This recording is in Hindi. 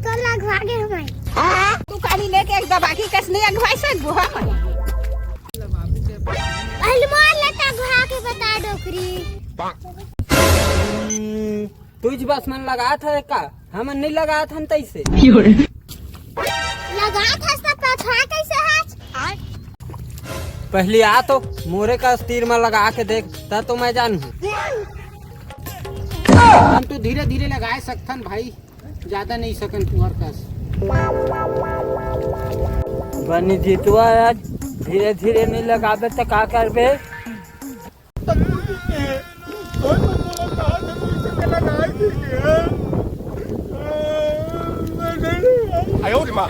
कर लगवा के हमें तू काली लेके एक दबा की कसने अगवाई से बुहा में अलमार लटा घुआ के बता डोकरी तुझ बस मन लगा था का हम नहीं लगा था तैसे लगा था सब पछा कैसे हाथ पहले आ तो मोरे का तीर में लगा के देख ता तो मैं जानू हम तो धीरे धीरे लगाए सकथन भाई, ज्यादा नहीं सकन तुहर कस बनी जीतवा आज धीरे धीरे नहीं लगाबे तो का करबे哎呦我的妈！